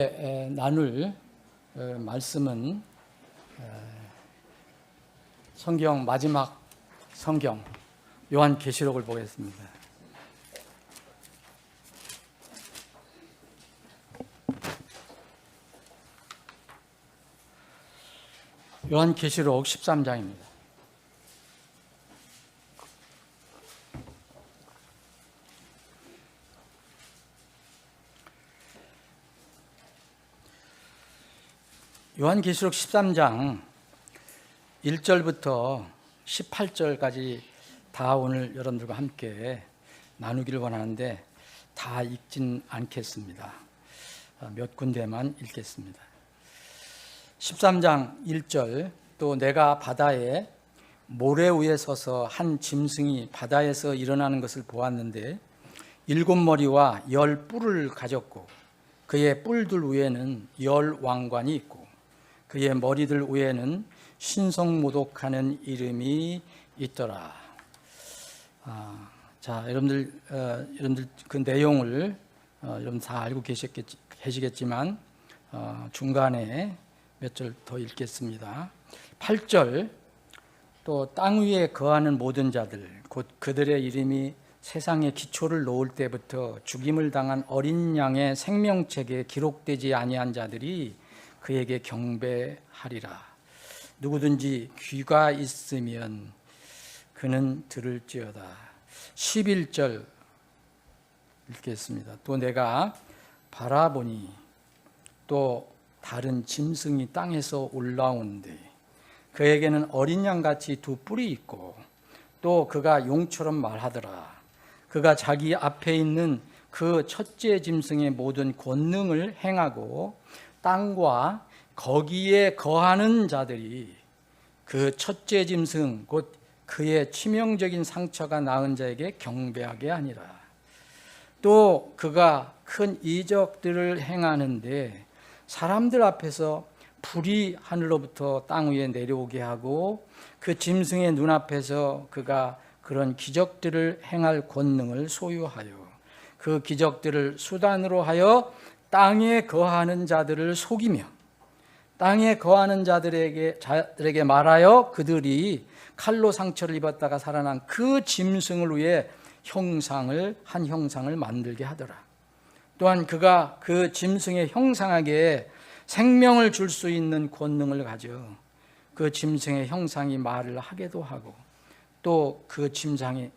나눌 말씀은 성경 마지막 성경 요한계시록을 보겠습니다. 요한계시록 13장입니다. 요한계시록 13장 1절부터 18절까지 다 오늘 여러분들과 함께 나누기를 원하는데 다 읽진 않겠습니다. 몇 군데만 읽겠습니다. 13장 1절, 또 내가 바다에 모래 위에 서서 한 짐승이 바다에서 일어나는 것을 보았는데 7머리와 10뿔을 가졌고 그의 뿔들 위에는 10왕관이 있고 그의 머리들 위에는 신성모독하는 이름이 있더라. 자, 여러분들 그 내용을 여러분 다 알고 계시겠지만 중간에 몇 절 더 읽겠습니다. 8절, 또 땅 위에 거하는 모든 자들 곧 그들의 이름이 세상의 기초를 놓을 때부터 죽임을 당한 어린 양의 생명책에 기록되지 아니한 자들이 그에게 경배하리라. 누구든지 귀가 있으면 그는 들을지어다. 11절 읽겠습니다. 또 내가 바라보니 또 다른 짐승이 땅에서 올라오는데 그에게는 어린 양같이 두 뿔이 있고 또 그가 용처럼 말하더라. 그가 자기 앞에 있는 그 첫째 짐승의 모든 권능을 행하고 땅과 거기에 거하는 자들이 그 첫째 짐승 곧 그의 치명적인 상처가 나은 자에게 경배하게 하니라. 또 그가 큰 이적들을 행하는데 사람들 앞에서 불이 하늘로부터 땅 위에 내려오게 하고 그 짐승의 눈앞에서 그가 그런 기적들을 행할 권능을 소유하여 그 기적들을 수단으로 하여 땅에 거하는 자들을 속이며 땅에 거하는 자들에게 말하여 그들이 칼로 상처를 입었다가 살아난 그 짐승을 위해 한 형상을 만들게 하더라. 또한 그가 그 짐승의 형상에게 생명을 줄 수 있는 권능을 가져 그 짐승의 형상이 말을 하게도 하고 또 그 짐승의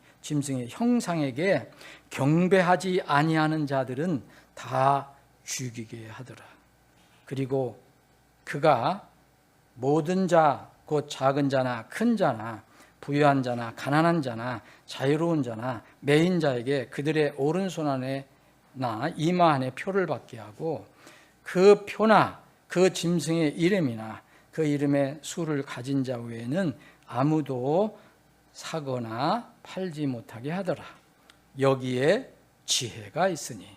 형상에게 경배하지 아니하는 자들은 다 죽이게 하더라. 그리고 그가 모든 자, 곧 작은 자나 큰 자나 부유한 자나 가난한 자나 자유로운 자나 매인 자에게 그들의 오른손 안에나 이마 안에 표를 받게 하고 그 표나 그 짐승의 이름이나 그 이름의 수를 가진 자 외에는 아무도 사거나 팔지 못하게 하더라. 여기에 지혜가 있으니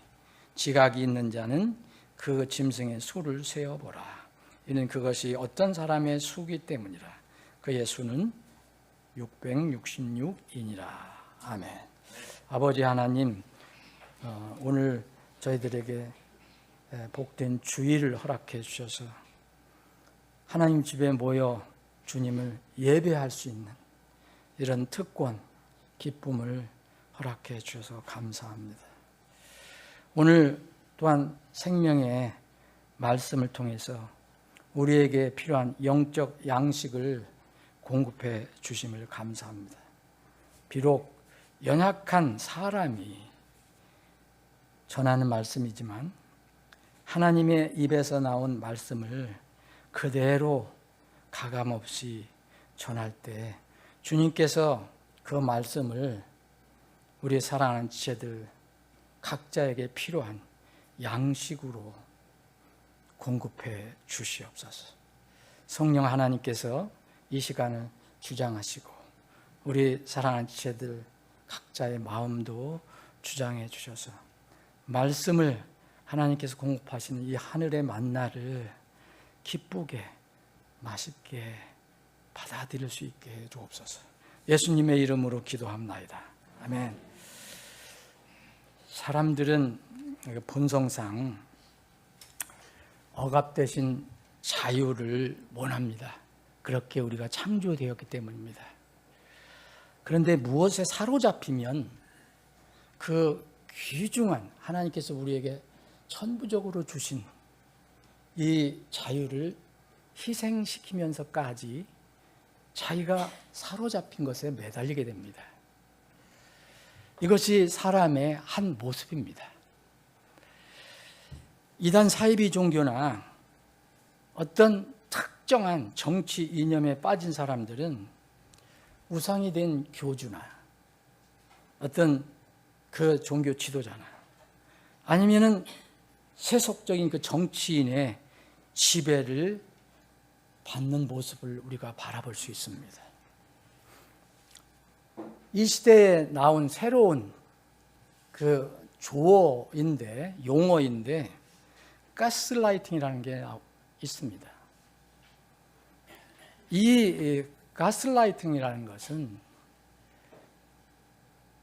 지각이 있는 자는 그 짐승의 수를 세어보라. 이는 그것이 어떤 사람의 수기 때문이라. 그의 수는 666이니라. 아멘. 아버지 하나님, 오늘 저희들에게 복된 주일을 허락해 주셔서 하나님 집에 모여 주님을 예배할 수 있는 이런 특권, 기쁨을 허락해 주셔서 감사합니다. 오늘 또한 생명의 말씀을 통해서 우리에게 필요한 영적 양식을 공급해 주심을 감사합니다. 비록 연약한 사람이 전하는 말씀이지만 하나님의 입에서 나온 말씀을 그대로 가감없이 전할 때 주님께서 그 말씀을 우리 사랑하는 지체들 각자에게 필요한 양식으로 공급해 주시옵소서. 성령 하나님께서 이 시간을 주장하시고 우리 사랑하는 지체들 각자의 마음도 주장해 주셔서 말씀을 하나님께서 공급하시는 이 하늘의 만나를 기쁘게 맛있게 받아들일 수 있게 해 주옵소서. 예수님의 이름으로 기도합나이다. 아멘. 사람들은 본성상 억압되신 자유를 원합니다. 그렇게 우리가 창조되었기 때문입니다. 그런데 무엇에 사로잡히면 그 귀중한 하나님께서 우리에게 천부적으로 주신 이 자유를 희생시키면서까지 자기가 사로잡힌 것에 매달리게 됩니다. 이것이 사람의 한 모습입니다. 이단 사이비 종교나 어떤 특정한 정치 이념에 빠진 사람들은 우상이 된 교주나 어떤 그 종교 지도자나 아니면은 세속적인 그 정치인의 지배를 받는 모습을 우리가 바라볼 수 있습니다. 이 시대에 나온 새로운 그 용어인데 가스라이팅이라는 게 있습니다. 이 가스라이팅이라는 것은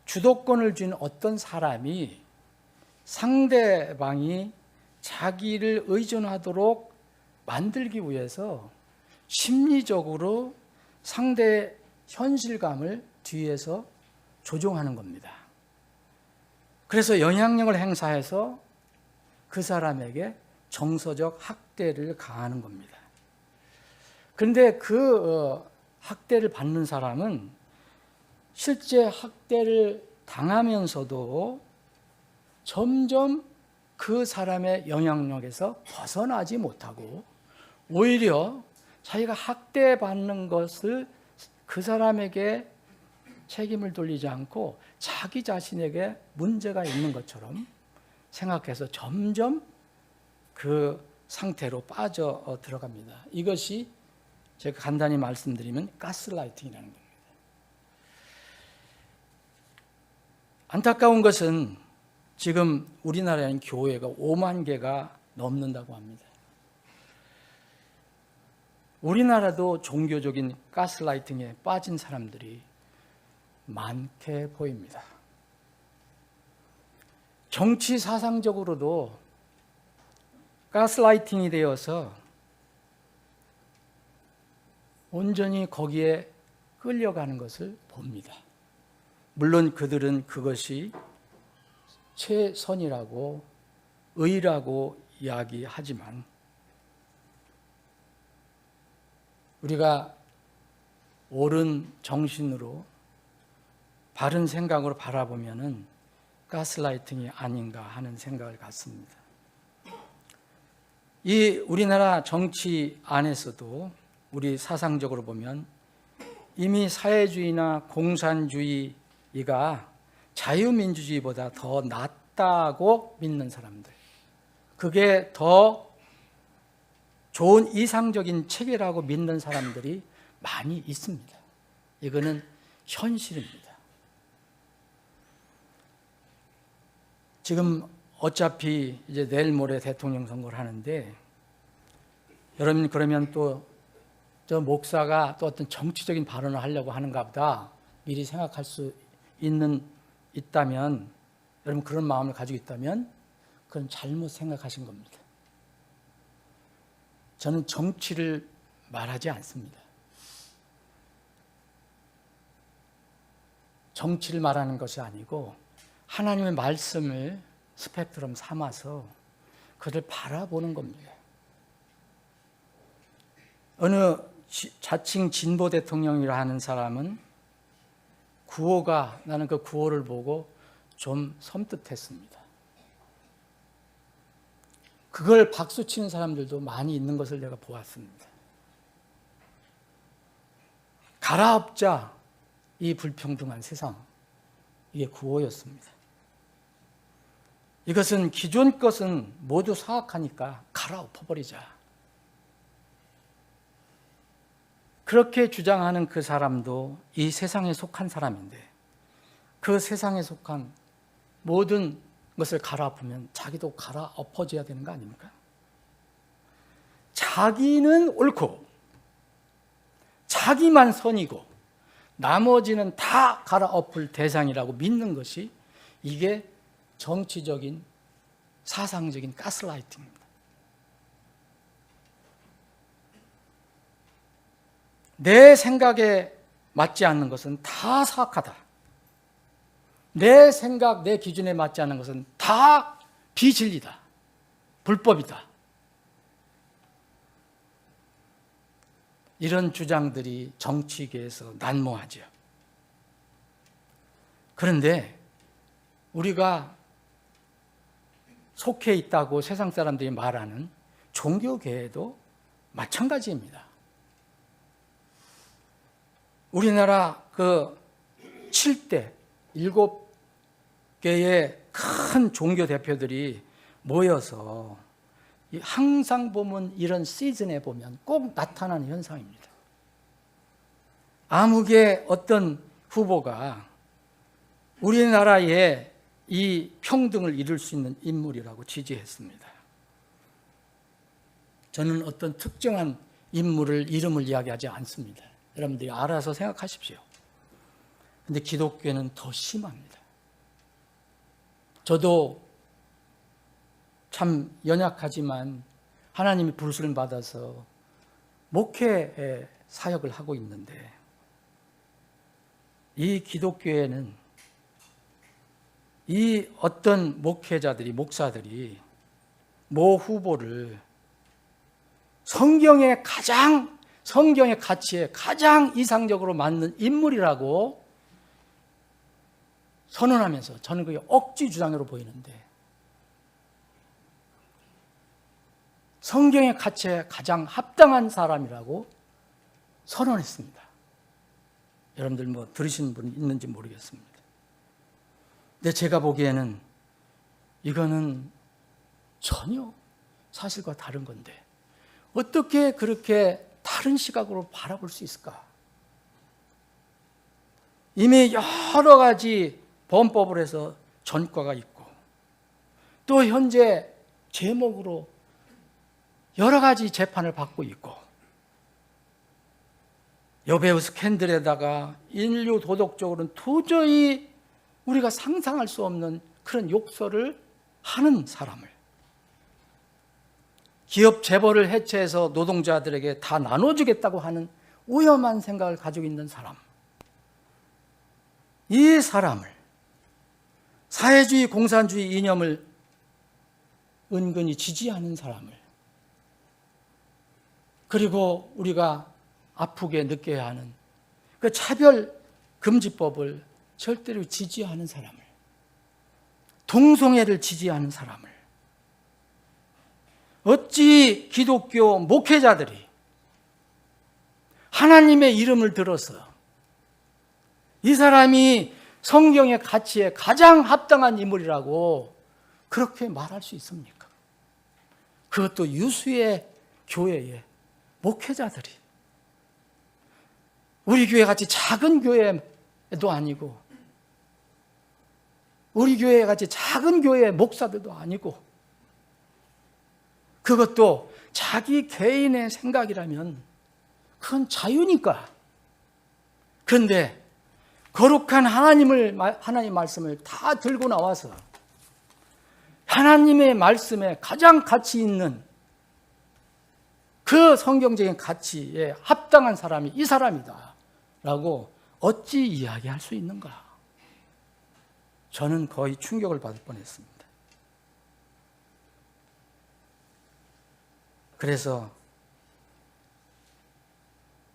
주도권을 쥔 어떤 사람이 상대방이 자기를 의존하도록 만들기 위해서 심리적으로 상대의 현실감을 뒤에서 조종하는 겁니다. 그래서 영향력을 행사해서 그 사람에게 정서적 학대를 가하는 겁니다. 그런데 그 학대를 받는 사람은 실제 학대를 당하면서도 점점 그 사람의 영향력에서 벗어나지 못하고 오히려 자기가 학대받는 것을 그 사람에게 책임을 돌리지 않고 자기 자신에게 문제가 있는 것처럼 생각해서 점점 그 상태로 빠져 들어갑니다. 이것이 제가 간단히 말씀드리면 가스라이팅이라는 겁니다. 안타까운 것은 지금 우리나라에는 교회가 5만 개가 넘는다고 합니다. 우리나라도 종교적인 가스라이팅에 빠진 사람들이 많게 보입니다. 정치 사상적으로도 가스라이팅이 되어서 온전히 거기에 끌려가는 것을 봅니다. 물론 그들은 그것이 최선이라고 의라고 이야기하지만 우리가 옳은 정신으로 바른 생각으로 바라보면은 가스라이팅이 아닌가 하는 생각을 갖습니다. 이 우리나라 정치 안에서도 우리 사상적으로 보면 이미 사회주의나 공산주의가 자유민주주의보다 더 낫다고 믿는 사람들, 그게 더 좋은 이상적인 체계라고 믿는 사람들이 많이 있습니다. 이거는 현실입니다. 지금 어차피 이제 내일 모레 대통령 선거를 하는데 여러분 그러면 또 저 목사가 또 어떤 정치적인 발언을 하려고 하는가 보다 미리 생각할 수 있다면 여러분 그런 마음을 가지고 있다면 그건 잘못 생각하신 겁니다. 저는 정치를 말하지 않습니다. 정치를 말하는 것이 아니고 하나님의 말씀을 스펙트럼 삼아서 그를 바라보는 겁니다. 어느 자칭 진보 대통령이라 하는 사람은 나는 그 구호를 보고 좀 섬뜩했습니다. 그걸 박수치는 사람들도 많이 있는 것을 내가 보았습니다. 갈아엎자 이 불평등한 세상, 이게 구호였습니다. 이것은 기존 것은 모두 사악하니까 갈아엎어버리자. 그렇게 주장하는 그 사람도 이 세상에 속한 사람인데 그 세상에 속한 모든 것을 갈아엎으면 자기도 갈아엎어져야 되는 거 아닙니까? 자기는 옳고 자기만 선이고 나머지는 다 갈아엎을 대상이라고 믿는 것이 이게 정치적인 사상적인 가스라이팅입니다. 내 생각에 맞지 않는 것은 다 사악하다. 내 생각, 내 기준에 맞지 않는 것은 다 비진리다. 불법이다. 이런 주장들이 정치계에서 난무하죠. 그런데 우리가 속해 있다고 세상 사람들이 말하는 종교계에도 마찬가지입니다. 우리나라 그 7대, 7개의 큰 종교 대표들이 모여서 항상 보면 이런 시즌에 보면 꼭 나타나는 현상입니다. 아무개 어떤 후보가 우리나라에 이 평등을 이룰 수 있는 인물이라고 지지했습니다. 저는 어떤 특정한 인물을 이름을 이야기하지 않습니다. 여러분들이 알아서 생각하십시오. 그런데 기독교는 더 심합니다. 저도 참 연약하지만 하나님이 부르심을 받아서 목회 사역을 하고 있는데, 이 기독교에는 이 어떤 목회자들이, 목사들이 모 후보를 성경의 가치에 가장 이상적으로 맞는 인물이라고 선언하면서, 저는 그게 억지 주장으로 보이는데, 성경의 가치에 가장 합당한 사람이라고 선언했습니다. 여러분들 뭐 들으신 분 있는지 모르겠습니다. 근데 제가 보기에는 이거는 전혀 사실과 다른 건데 어떻게 그렇게 다른 시각으로 바라볼 수 있을까? 이미 여러 가지 범법을 해서 전과가 있고, 또 현재 제목으로 여러 가지 재판을 받고 있고, 여배우 스캔들에다가 인류 도덕적으로는 도저히 우리가 상상할 수 없는 그런 욕설을 하는 사람을, 기업 재벌을 해체해서 노동자들에게 다 나눠주겠다고 하는 위험한 생각을 가지고 있는 사람, 이 사람을, 사회주의 공산주의 이념을 은근히 지지하는 사람을, 그리고 우리가 아프게 느껴야 하는 그 차별금지법을 절대로 지지하는 사람을, 동성애를 지지하는 사람을, 어찌 기독교 목회자들이 하나님의 이름을 들어서 이 사람이 성경의 가치에 가장 합당한 인물이라고 그렇게 말할 수 있습니까? 그것도 유수의 교회의 목회자들이, 우리 교회 같이 작은 교회도 아니고, 우리 교회 같이 작은 교회의 목사들도 아니고, 그것도 자기 개인의 생각이라면 그건 자유니까. 그런데 거룩한 하나님 말씀을 다 들고 나와서 하나님의 말씀에 가장 가치 있는 그 성경적인 가치에 합당한 사람이 이 사람이다 라고 어찌 이야기할 수 있는가? 저는 거의 충격을 받을 뻔했습니다. 그래서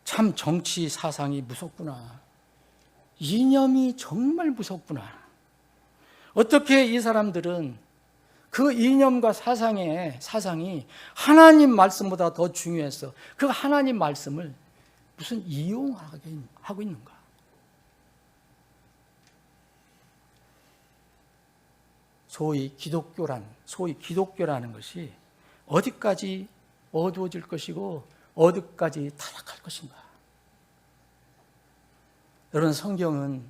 참 정치 사상이 무섭구나, 이념이 정말 무섭구나. 어떻게 이 사람들은 그 이념과 사상이 하나님 말씀보다 더 중요해서 그 하나님 말씀을 무슨 이용하게 하고 있는가? 소위 기독교라는 것이 어디까지 어두워질 것이고 어디까지 타락할 것인가? 여러분, 성경은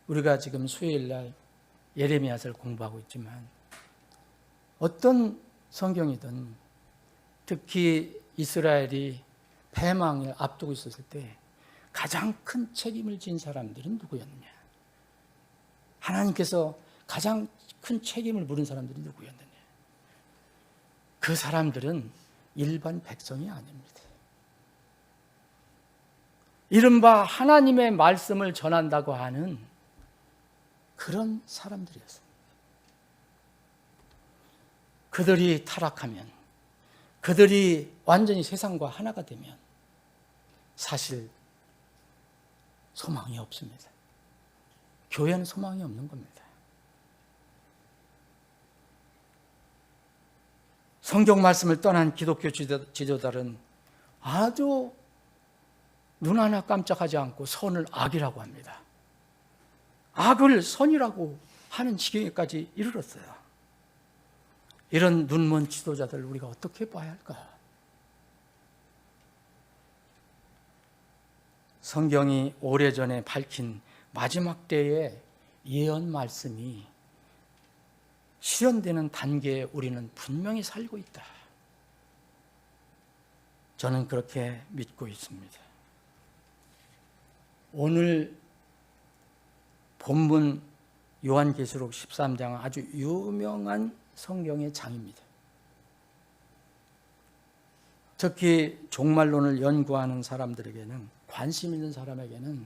우리가 지금 수요일날 예레미야서를 공부하고 있지만, 어떤 성경이든 특히 이스라엘이 패망을 앞두고 있었을 때 가장 큰 책임을 진 사람들은 누구였느냐? 하나님께서 가장 큰 책임을 물은 사람들이 누구였느냐? 그 사람들은 일반 백성이 아닙니다. 이른바 하나님의 말씀을 전한다고 하는 그런 사람들이었습니다. 그들이 타락하면, 그들이 완전히 세상과 하나가 되면 사실 소망이 없습니다. 교회는 소망이 없는 겁니다. 성경 말씀을 떠난 기독교 지도자들은 아주 눈 하나 깜짝하지 않고 선을 악이라고 합니다. 악을 선이라고 하는 지경에까지 이르렀어요. 이런 눈먼 지도자들 우리가 어떻게 봐야 할까? 성경이 오래전에 밝힌 마지막 때의 예언 말씀이 실현되는 단계에 우리는 분명히 살고 있다. 저는 그렇게 믿고 있습니다. 오늘 본문 요한계시록 13장은 아주 유명한 성경의 장입니다. 특히 종말론을 연구하는 사람들에게는, 관심 있는 사람에게는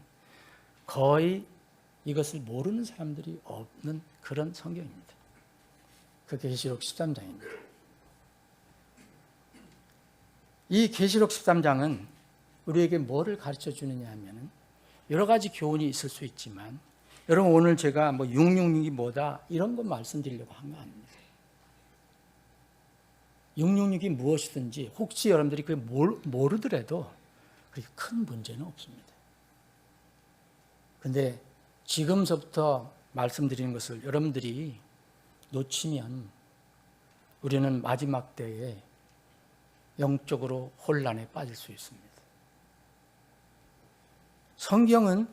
거의 이것을 모르는 사람들이 없는 그런 성경입니다. 그 계시록 13장입니다. 이 계시록 13장은 우리에게 뭐를 가르쳐 주느냐 하면은 여러 가지 교훈이 있을 수 있지만, 여러분 오늘 제가 666이 뭐다 이런 거 말씀드리려고 한 거 아닙니다. 666이 무엇이든지 혹시 여러분들이 그걸 모르더라도 그렇게 큰 문제는 없습니다. 그런데 지금서부터 말씀드리는 것을 여러분들이 놓치면 우리는 마지막 때에 영적으로 혼란에 빠질 수 있습니다. 성경은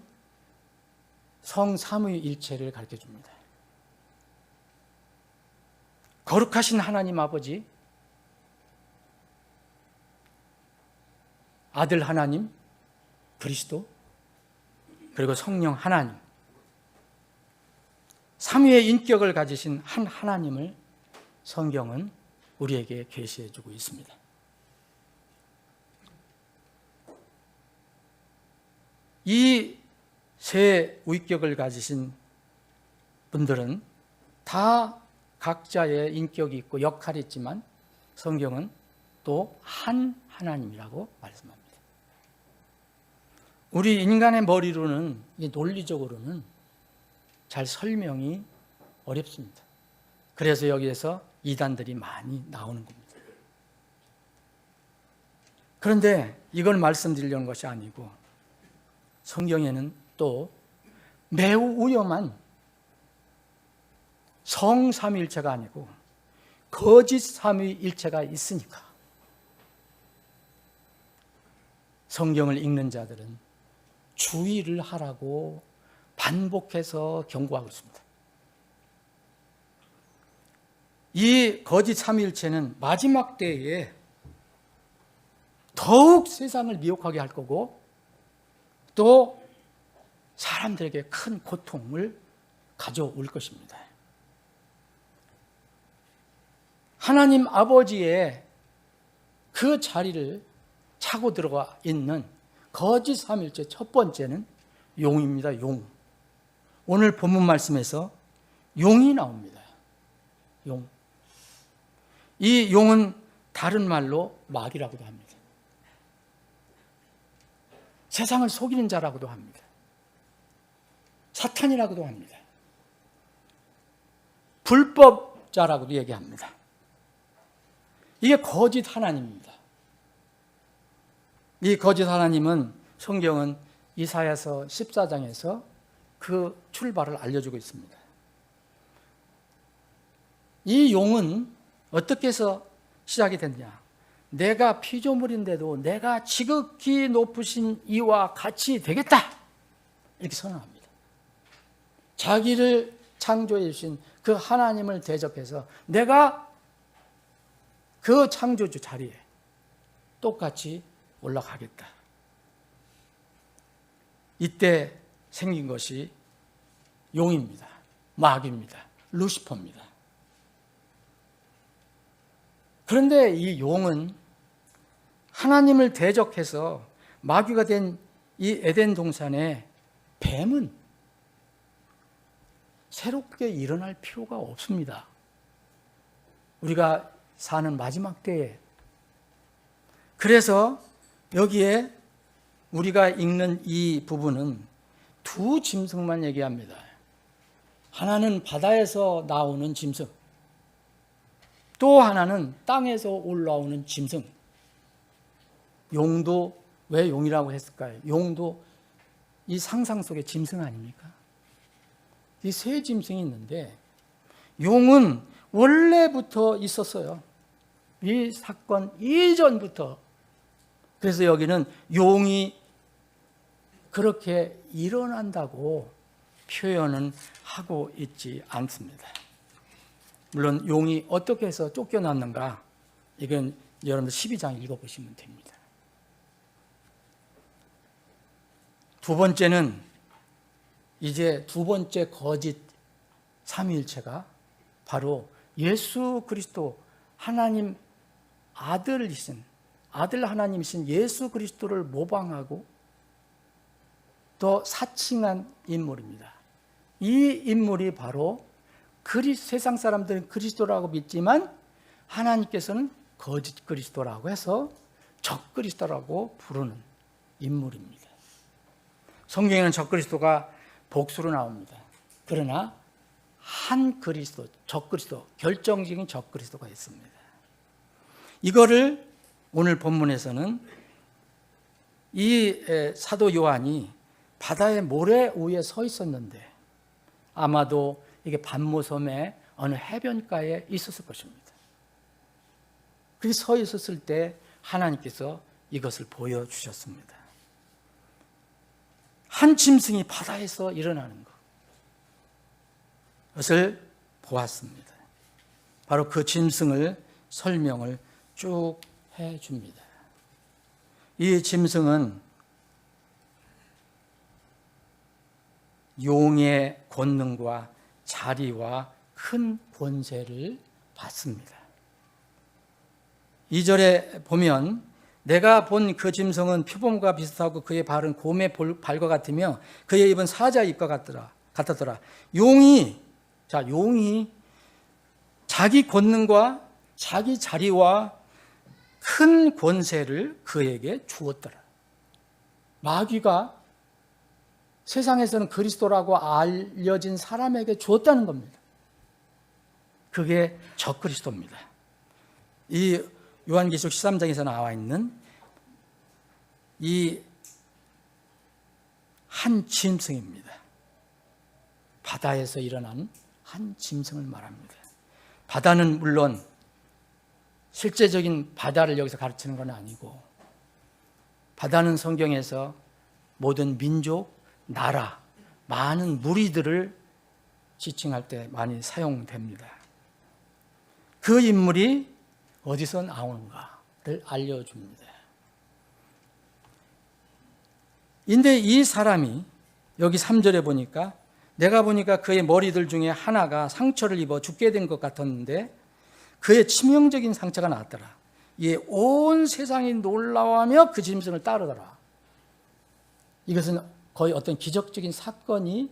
성 삼위일체를 가르쳐 줍니다. 거룩하신 하나님 아버지, 아들 하나님, 그리스도, 그리고 성령 하나님, 삼위의 인격을 가지신 한 하나님을 성경은 우리에게 계시해 주고 있습니다. 이 세 위격을 가지신 분들은 다 각자의 인격이 있고 역할이 있지만 성경은 또 한 하나님이라고 말씀합니다. 우리 인간의 머리로는, 논리적으로는 잘 설명이 어렵습니다. 그래서 여기에서 이단들이 많이 나오는 겁니다. 그런데 이걸 말씀드리려는 것이 아니고, 성경에는 또 매우 위험한 성삼위일체가 아니고 거짓 삼위일체가 있으니까 성경을 읽는 자들은 주의를 하라고 반복해서 경고하고 있습니다. 이 거짓 삼위일체는 마지막 때에 더욱 세상을 미혹하게 할 거고, 또 사람들에게 큰 고통을 가져올 것입니다. 하나님 아버지의 그 자리를 차고 들어가 있는 거짓 삼위일체 첫 번째는 용입니다. 용. 오늘 본문 말씀에서 용이 나옵니다. 용. 이 용은 다른 말로 마귀라고도 합니다. 세상을 속이는 자라고도 합니다. 사탄이라고도 합니다. 불법자라고도 얘기합니다. 이게 거짓 하나님입니다. 이 거짓 하나님은 성경은 이사야서 14장에서 그 출발을 알려주고 있습니다. 이 용은 어떻게 해서 시작이 됐냐? 내가 피조물인데도 내가 지극히 높으신 이와 같이 되겠다, 이렇게 선언합니다. 자기를 창조해 주신 그 하나님을 대적해서 내가 그 창조주 자리에 똑같이 올라가겠다. 이때 생긴 것이 용입니다. 마귀입니다. 루시퍼입니다. 그런데 이 용은 하나님을 대적해서 마귀가 된 이 에덴 동산에 뱀은 새롭게 일어날 필요가 없습니다. 우리가 사는 마지막 때에. 그래서 여기에 우리가 읽는 이 부분은 두 짐승만 얘기합니다. 하나는 바다에서 나오는 짐승, 또 하나는 땅에서 올라오는 짐승. 용도 왜 용이라고 했을까요? 용도 이 상상 속의 짐승 아닙니까? 이 세 짐승이 있는데 용은 원래부터 있었어요. 이 사건 이전부터. 그래서 여기는 용이 그렇게 일어난다고 표현은 하고 있지 않습니다. 물론 용이 어떻게 해서 쫓겨났는가, 이건 여러분들 12장 읽어보시면 됩니다. 두 번째는 이제 두 번째 거짓 삼위일체가 바로 예수 그리스도, 하나님 아들 하나님이신 예수 그리스도를 모방하고 또 사칭한 인물입니다. 이 인물이 바로 세상 사람들은 그리스도라고 믿지만 하나님께서는 거짓 그리스도라고 해서 적 그리스도라고 부르는 인물입니다. 성경에는 적 그리스도가 복수로 나옵니다. 그러나 한 그리스도, 적 그리스도, 결정적인 적 그리스도가 있습니다. 이거를 오늘 본문에서는 이 사도 요한이 바다의 모래 위에 서 있었는데 아마도 이게 반모섬의 어느 해변가에 있었을 것입니다. 그렇게 서 있었을 때 하나님께서 이것을 보여주셨습니다. 한 짐승이 바다에서 일어나는 것을 보았습니다. 바로 그 짐승을 설명을 쭉 해줍니다. 이 짐승은 용의 권능과 자리와 큰 권세를 받습니다. 2절에 보면 내가 본 그 짐승은 표범과 비슷하고 그의 발은 곰의 발과 같으며 그의 입은 사자의 입과 같았더라. 용이 자기 권능과 자기 자리와 큰 권세를 그에게 주었더라. 마귀가 세상에서는 그리스도라고 알려진 사람에게 주었다는 겁니다. 그게 적그리스도입니다. 이 요한계시록 13장에서 나와 있는 이 한 짐승입니다. 바다에서 일어난 한 짐승을 말합니다. 바다는 물론 실제적인 바다를 여기서 가르치는 건 아니고, 바다는 성경에서 모든 민족, 나라, 많은 무리들을 지칭할 때 많이 사용됩니다. 그 인물이 어디서 나오는가를 알려줍니다. 근데 이 사람이 여기 3절에 보니까 내가 보니까 그의 머리들 중에 하나가 상처를 입어 죽게 된 것 같았는데 그의 치명적인 상처가 나왔더라. 이 온 세상이 놀라워하며 그 짐승을 따르더라. 이것은 거의 어떤 기적적인 사건을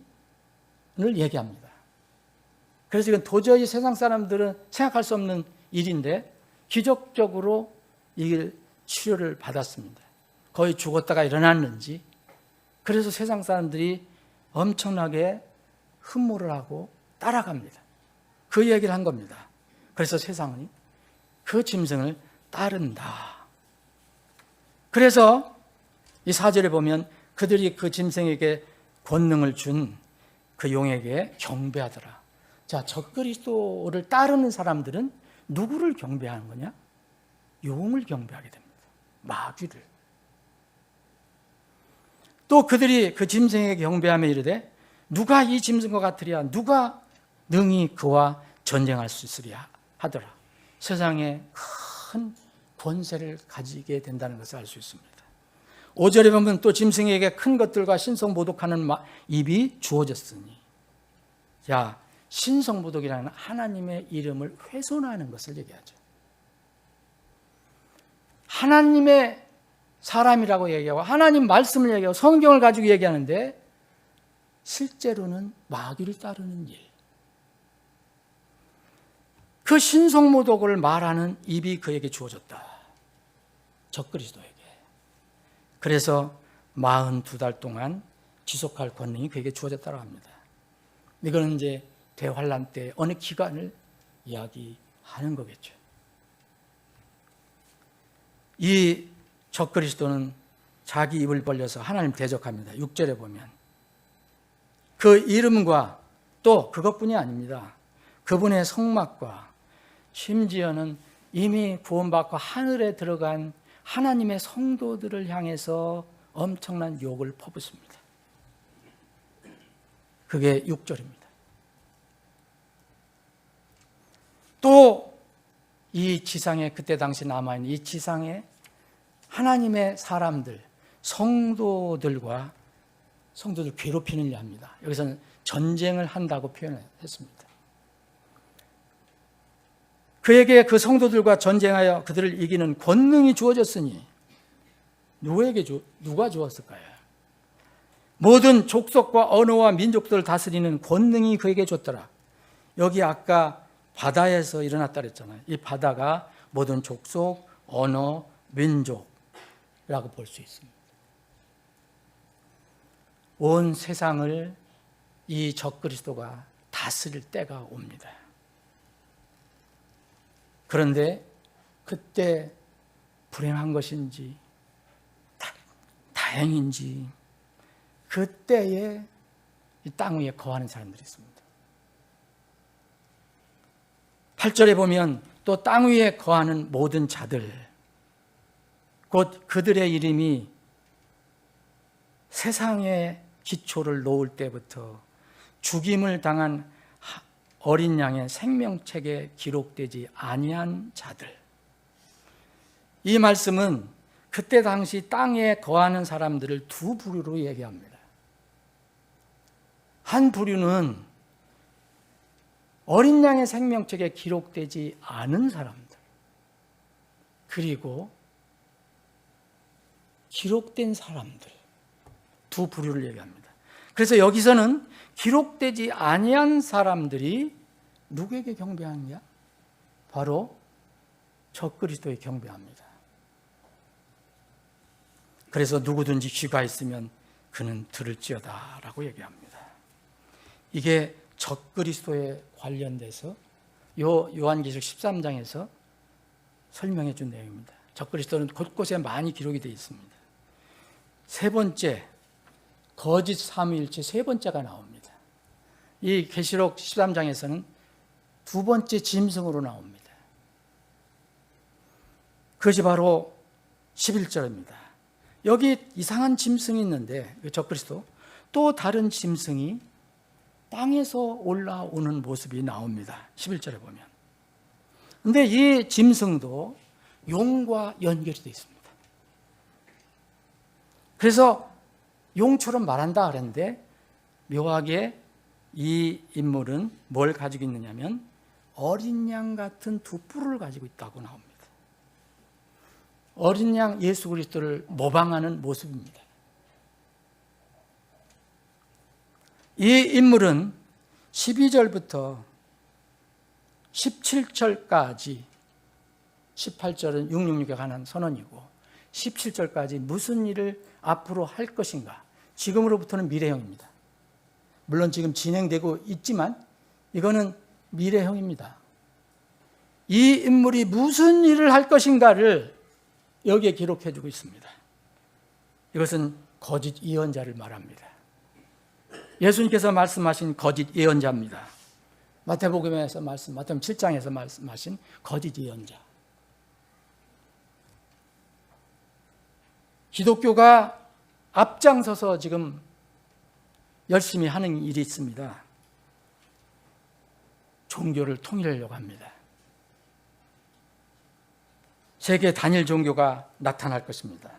얘기합니다. 그래서 이건 도저히 세상 사람들은 생각할 수 없는 일인데 기적적으로 이 치료를 받았습니다. 거의 죽었다가 일어났는지. 그래서 세상 사람들이 엄청나게 흠모를 하고 따라갑니다. 그 얘기를 한 겁니다. 그래서 세상이 그 짐승을 따른다. 그래서 이 4절에 보면 그들이 그 짐승에게 권능을 준 그 용에게 경배하더라. 자, 적그리스도를 따르는 사람들은 누구를 경배하는 거냐? 용을 경배하게 됩니다. 마귀를. 또 그들이 그 짐승에게 경배하며 이르되 누가 이 짐승과 같으랴? 누가 능히 그와 전쟁할 수 있으랴? 하더라. 세상에 큰 권세를 가지게 된다는 것을 알 수 있습니다. 5절에 보면 또 짐승에게 큰 것들과 신성모독하는 입이 주어졌으니, 자, 신성모독이라는 하나님의 이름을 훼손하는 것을 얘기하죠. 하나님의 사람이라고 얘기하고 하나님 말씀을 얘기하고 성경을 가지고 얘기하는데 실제로는 마귀를 따르는 일. 그 신성모독을 말하는 입이 그에게 주어졌다. 적그리스도에게. 그래서 42달 동안 지속할 권능이 그에게 주어졌다고 합니다. 이거는 이제 대환란 때 어느 기간을 이야기하는 거겠죠. 이 적그리스도는 자기 입을 벌려서 하나님 대적합니다. 6절에 보면 그 이름과 또 그것뿐이 아닙니다. 그분의 성막과 심지어는 이미 구원받고 하늘에 들어간 하나님의 성도들을 향해서 엄청난 욕을 퍼붓습니다. 그게 6절입니다. 또 이 지상에 그때 당시 남아있는 이 지상에 하나님의 사람들, 성도들 괴롭히는 일 합니다. 여기서는 전쟁을 한다고 표현했습니다. 그에게 그 성도들과 전쟁하여 그들을 이기는 권능이 주어졌으니 누가 주었을까요? 모든 족속과 언어와 민족들을 다스리는 권능이 그에게 줬더라. 여기 아까 바다에서 일어났다 그랬잖아요. 이 바다가 모든 족속, 언어, 민족이라고 볼 수 있습니다. 온 세상을 이 적그리스도가 다스릴 때가 옵니다. 그런데 그때 불행한 것인지 다행인지 그때에 이 땅 위에 거하는 사람들이 있습니다. 8절에 보면 또 땅 위에 거하는 모든 자들, 곧 그들의 이름이 세상의 기초를 놓을 때부터 죽임을 당한 어린 양의 생명책에 기록되지 아니한 자들. 이 말씀은 그때 당시 땅에 거하는 사람들을 두 부류로 얘기합니다. 한 부류는 어린 양의 생명책에 기록되지 않은 사람들, 그리고 기록된 사람들, 두 부류를 얘기합니다. 그래서 여기서는 기록되지 아니한 사람들이 누구에게 경배하느냐? 바로 적그리스도에 경배합니다. 그래서 누구든지 귀가 있으면 그는 들을지어다 라고 얘기합니다. 이게 적그리스도에 관련돼서 요한계시록 13장에서 설명해 준 내용입니다. 적그리스도는 곳곳에 많이 기록이 되어 있습니다. 세 번째, 거짓 삼위일체 세 번째가 나옵니다. 이 계시록 13장에서는 두 번째 짐승으로 나옵니다. 그것이 바로 11절입니다. 여기 이상한 짐승이 있는데 적그리스도 또 다른 짐승이 땅에서 올라오는 모습이 나옵니다. 11절에 보면. 그런데 이 짐승도 용과 연결이 되어 있습니다. 그래서 용처럼 말한다 그랬는데 묘하게 이 인물은 뭘 가지고 있느냐면 어린 양 같은 두 뿔을 가지고 있다고 나옵니다. 어린 양 예수 그리스도를 모방하는 모습입니다. 이 인물은 12절부터 17절까지 18절은 666에 관한 선언이고 17절까지 무슨 일을 앞으로 할 것인가, 지금으로부터는 미래형입니다. 물론 지금 진행되고 있지만 이거는 미래형입니다. 이 인물이 무슨 일을 할 것인가를 여기에 기록해 주고 있습니다. 이것은 거짓 예언자를 말합니다. 예수님께서 말씀하신 거짓 예언자입니다. 마태복음에서 마태복음 7장에서 말씀하신 거짓 예언자. 기독교가 앞장서서 지금 열심히 하는 일이 있습니다. 종교를 통일하려고 합니다. 세계 단일 종교가 나타날 것입니다.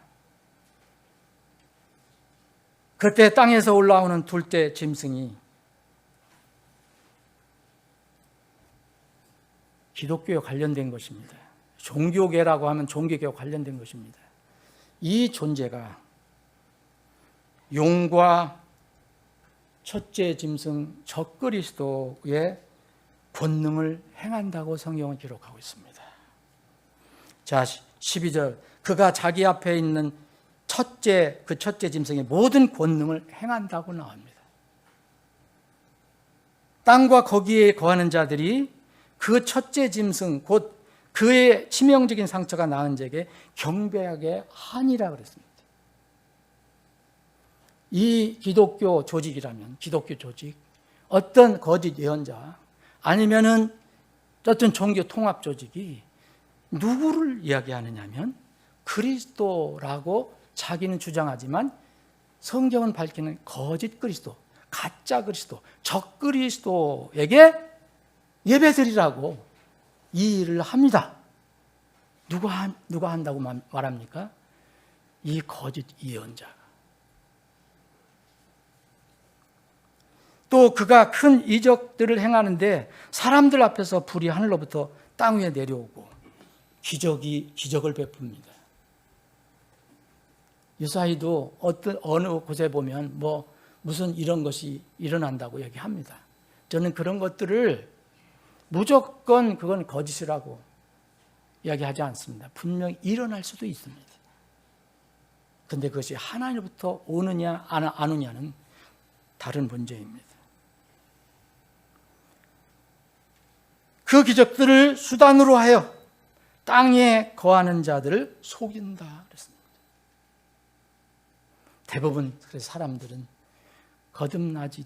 그때 땅에서 올라오는 둘째 짐승이 기독교에 관련된 것입니다. 종교계라고 하면 종교계와 관련된 것입니다. 이 존재가 용과 첫째 짐승 적그리스도의 권능을 행한다고 성경은 기록하고 있습니다. 자, 12절, 그가 자기 앞에 있는 그 첫째 짐승의 모든 권능을 행한다고 나옵니다. 땅과 거기에 거하는 자들이 그 첫째 짐승, 곧 그의 치명적인 상처가 나은 자에게 경배하게 하니라 그랬습니다. 이 기독교 조직이라면, 기독교 조직, 어떤 거짓 예언자, 아니면은 어떤 종교 통합 조직이 누구를 이야기하느냐면 그리스도라고 자기는 주장하지만 성경은 밝히는 거짓 그리스도, 가짜 그리스도, 적 그리스도에게 예배드리라고 이 일을 합니다. 누가 한다고 말합니까? 이 거짓 예언자가. 또 그가 큰 이적들을 행하는데 사람들 앞에서 불이 하늘로부터 땅 위에 내려오고 기적을 베풉니다. 유사히도 어느 곳에 보면 무슨 이런 것이 일어난다고 얘기합니다. 저는 그런 것들을 무조건 그건 거짓이라고 이야기하지 않습니다. 분명히 일어날 수도 있습니다. 그런데 그것이 하나님부터 오느냐 안 오냐는 다른 문제입니다. 그 기적들을 수단으로 하여 땅에 거하는 자들을 속인다 그랬습니다. 대부분 그래서 사람들은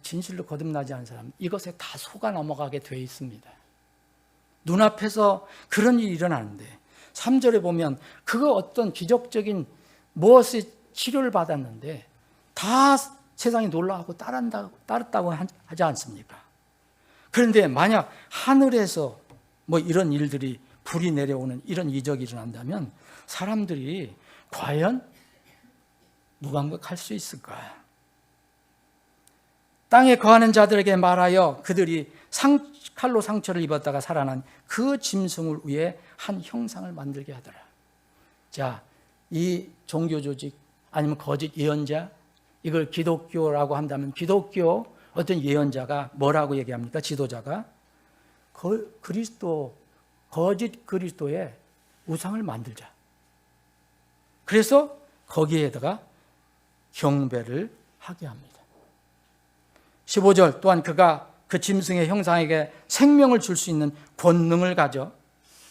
진실로 거듭나지 않은 사람, 이것에 다 속아 넘어가게 되어 있습니다. 눈앞에서 그런 일이 일어나는데 3절에 보면 그거 어떤 기적적인 무엇의 치료를 받았는데 다 세상이 놀라고 따랐다고 하지 않습니까? 그런데 만약 하늘에서 이런 일들이 불이 내려오는 이런 이적이 일어난다면 사람들이 과연 무감각할 수 있을까? 땅에 거하는 자들에게 말하여 그들이 칼로 상처를 입었다가 살아난 그 짐승을 위해 한 형상을 만들게 하더라. 자, 이 종교 조직 아니면 거짓 예언자, 이걸 기독교라고 한다면 기독교 어떤 예언자가 뭐라고 얘기합니까? 지도자가 거짓 그리스도의 우상을 만들자. 그래서 거기에다가 경배를 하게 합니다. 15절 또한 그가 그 짐승의 형상에게 생명을 줄 수 있는 권능을 가져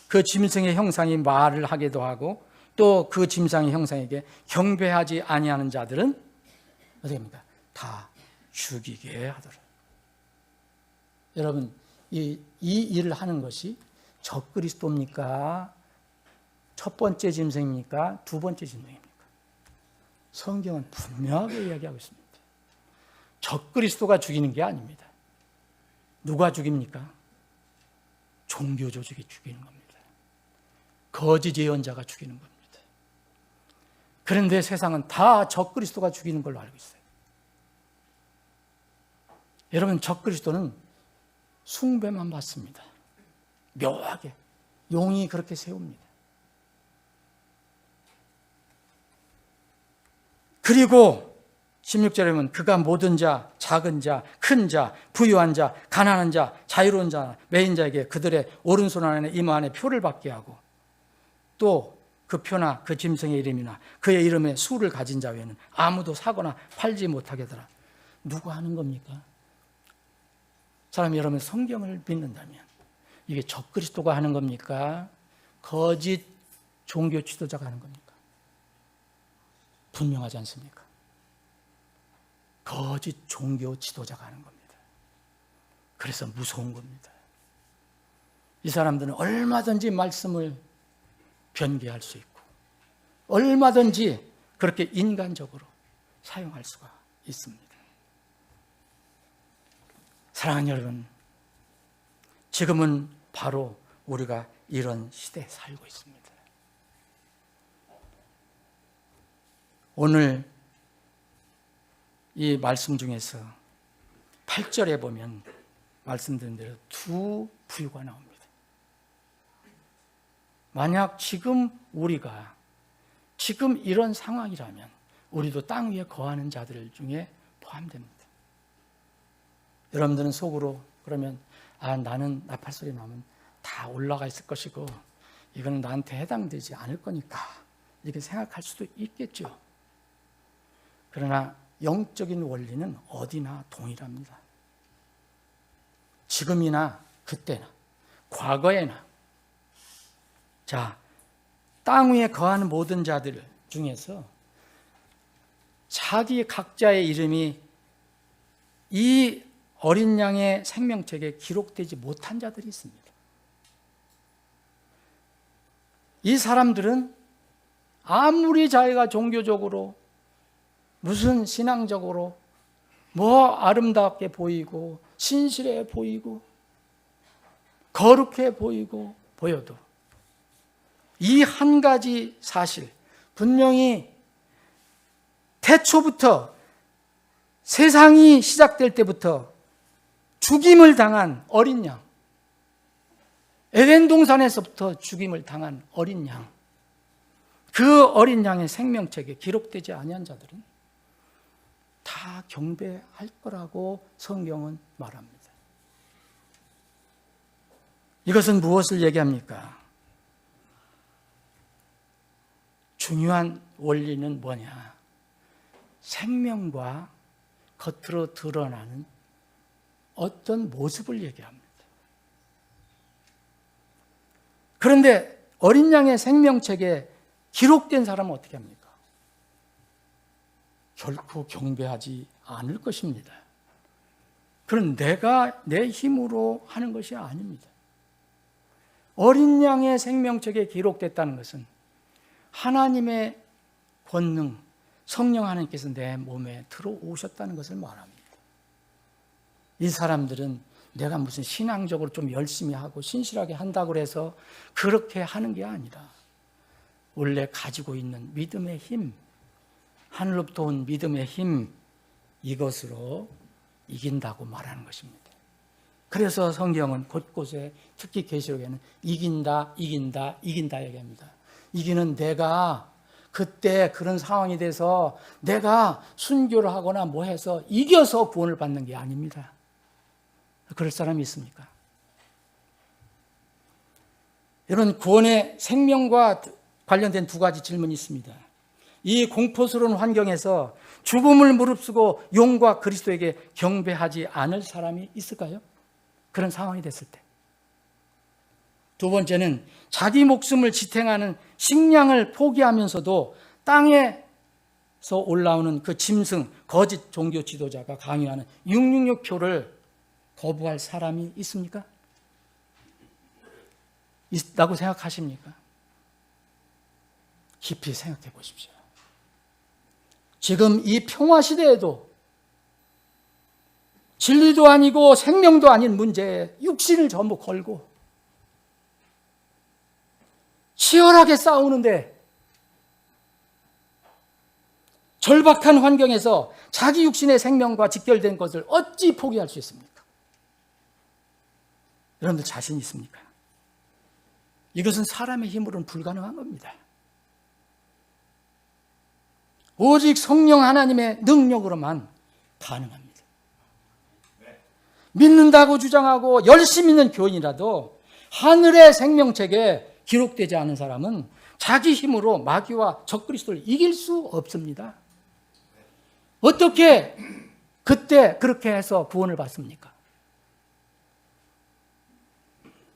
그 짐승의 형상이 말을 하기도 하고 또 그 짐승의 형상에게 경배하지 아니하는 자들은 어떻게 합니까? 다 죽이게 하더라. 여러분, 이 일을 하는 것이 적그리스도입니까? 첫 번째 짐승입니까? 두 번째 짐승입니까? 성경은 분명하게 이야기하고 있습니다. 적그리스도가 죽이는 게 아닙니다. 누가 죽입니까? 종교 조직이 죽이는 겁니다. 거짓 예언자가 죽이는 겁니다. 그런데 세상은 다 적그리스도가 죽이는 걸로 알고 있어요. 여러분, 적그리스도는 숭배만 받습니다. 묘하게 용이 그렇게 세웁니다. 그리고 16절에 보면 그가 모든 자, 작은 자, 큰 자, 부유한 자, 가난한 자, 자유로운 자, 매인 자에게 그들의 오른손 안에 이마 안에 표를 받게 하고 또 그 표나 그 짐승의 이름이나 그의 이름에 수를 가진 자 외에는 아무도 사거나 팔지 못하게 하더라. 누가 하는 겁니까? 사람 여러분, 성경을 믿는다면 이게 적그리스도가 하는 겁니까? 거짓 종교 지도자가 하는 겁니까? 분명하지 않습니까? 거짓 종교 지도자가 하는 겁니다. 그래서 무서운 겁니다. 이 사람들은 얼마든지 말씀을 변개할 수 있고 얼마든지 그렇게 인간적으로 사용할 수가 있습니다. 사랑하는 여러분, 지금은 바로 우리가 이런 시대에 살고 있습니다. 오늘 이 말씀 중에서 8절에 보면 말씀드린 대로 두 부류가 나옵니다. 만약 지금 지금 이런 상황이라면 우리도 땅 위에 거하는 자들 중에 포함됩니다. 여러분들은 속으로 그러면 나는 나팔 소리 나면 다 올라가 있을 것이고 이거는 나한테 해당되지 않을 거니까 이렇게 생각할 수도 있겠죠. 그러나 영적인 원리는 어디나 동일합니다. 지금이나 그때나 과거에나. 자, 땅 위에 거하는 모든 자들 중에서 자기 각자의 이름이 이 어린 양의 생명책에 기록되지 못한 자들이 있습니다. 이 사람들은 아무리 자기가 종교적으로 무슨 신앙적으로 아름답게 보이고 신실해 보이고 거룩해 보여도 이 한 가지 사실, 분명히 태초부터 세상이 시작될 때부터 죽임을 당한 어린 양, 에덴 동산에서부터 죽임을 당한 어린 양, 그 어린 양의 생명책에 기록되지 아니한 자들은 다 경배할 거라고 성경은 말합니다. 이것은 무엇을 얘기합니까? 중요한 원리는 뭐냐? 생명과 겉으로 드러나는 어떤 모습을 얘기합니다. 그런데 어린 양의 생명책에 기록된 사람은 어떻게 합니까? 결코 경배하지 않을 것입니다. 그건 내가 내 힘으로 하는 것이 아닙니다. 어린 양의 생명책에 기록됐다는 것은 하나님의 권능, 성령 하나님께서 내 몸에 들어오셨다는 것을 말합니다. 이 사람들은 내가 무슨 신앙적으로 좀 열심히 하고 신실하게 한다고 해서 그렇게 하는 게 아니라 원래 가지고 있는 믿음의 힘, 하늘로부터 온 믿음의 힘, 이것으로 이긴다고 말하는 것입니다. 그래서 성경은 곳곳에 특히 계시록에는 이긴다 얘기합니다. 이기는 내가 그때 그런 상황이 돼서 내가 순교를 하거나 뭐 해서 이겨서 구원을 받는 게 아닙니다. 그럴 사람이 있습니까? 여러분, 구원의 생명과 관련된 두 가지 질문이 있습니다. 이 공포스러운 환경에서 죽음을 무릅쓰고 용과 그리스도에게 경배하지 않을 사람이 있을까요? 그런 상황이 됐을 때. 두 번째는 자기 목숨을 지탱하는 식량을 포기하면서도 땅에서 올라오는 그 짐승, 거짓 종교 지도자가 강요하는 666표를 거부할 사람이 있습니까? 있다고 생각하십니까? 깊이 생각해 보십시오. 지금 이 평화 시대에도 진리도 아니고 생명도 아닌 문제에 육신을 전부 걸고 치열하게 싸우는데 절박한 환경에서 자기 육신의 생명과 직결된 것을 어찌 포기할 수 있습니까? 여러분들 자신 있습니까? 이것은 사람의 힘으로는 불가능한 겁니다. 오직 성령 하나님의 능력으로만 가능합니다. 믿는다고 주장하고 열심히 있는 교인이라도 하늘의 생명책에 기록되지 않은 사람은 자기 힘으로 마귀와 적그리스도를 이길 수 없습니다. 어떻게 그때 그렇게 해서 구원을 받습니까?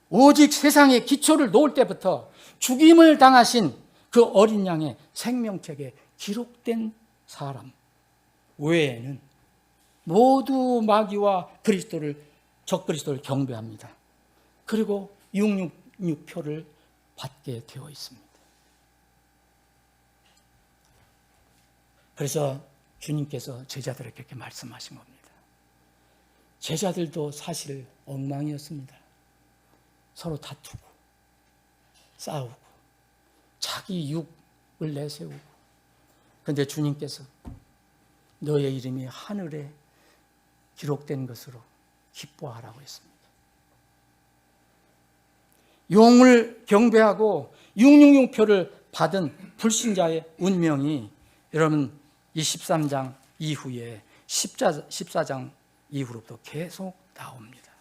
오직 세상의 기초를 놓을 때부터 죽임을 당하신 그 어린 양의 생명책에 기록된 사람 외에는 모두 마귀와 적그리스도를 경배합니다. 그리고 666표를 받게 되어 있습니다. 그래서 주님께서 제자들에게 그렇게 말씀하신 겁니다. 제자들도 사실 엉망이었습니다. 서로 다투고 싸우고 자기 육을 내세우고, 그런데 주님께서 너의 이름이 하늘에 기록된 것으로 기뻐하라고 했습니다. 용을 경배하고 666표를 받은 불신자의 운명이 여러분 이 13장 이후에 14장 이후로부터 계속 나옵니다.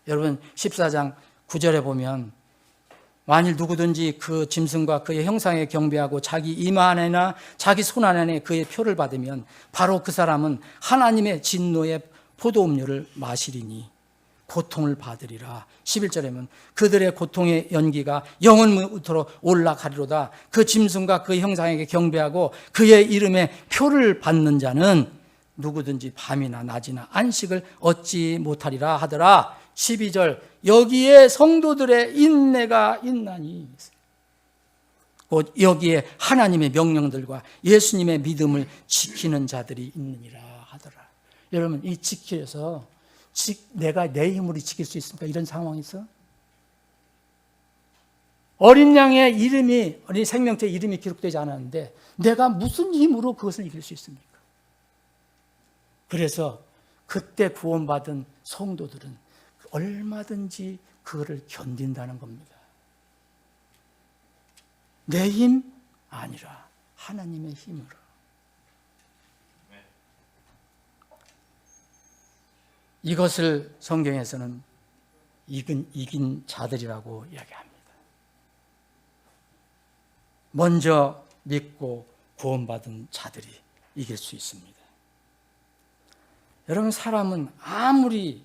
여러분 14장 9절에 보면 만일 누구든지 그 짐승과 그의 형상에 경배하고 자기 이마 안에나 자기 손 안에 그의 표를 받으면 바로 그 사람은 하나님의 진노의 포도음료를 마시리니 고통을 받으리라. 11절에는 그들의 고통의 연기가 영원토록 올라가리로다. 그 짐승과 그 형상에게 경배하고 그의 이름에 표를 받는 자는 누구든지 밤이나 낮이나 안식을 얻지 못하리라 하더라. 12절 여기에 성도들의 인내가 있나니 곧 여기에 하나님의 명령들과 예수님의 믿음을 지키는 자들이 있느니라 하더라. 여러분 이 지키려서 내가 내 힘으로 지킬 수 있습니까? 이런 상황에서 어린 양의 이름이 어린 생명체 이름이 기록되지 않았는데 내가 무슨 힘으로 그것을 이길 수 있습니까? 그래서 그때 구원받은 성도들은 얼마든지 그거를 견딘다는 겁니다. 내 힘 아니라 하나님의 힘으로. 이것을 성경에서는 이긴 자들이라고 이야기합니다. 먼저 믿고 구원받은 자들이 이길 수 있습니다. 여러분 사람은 아무리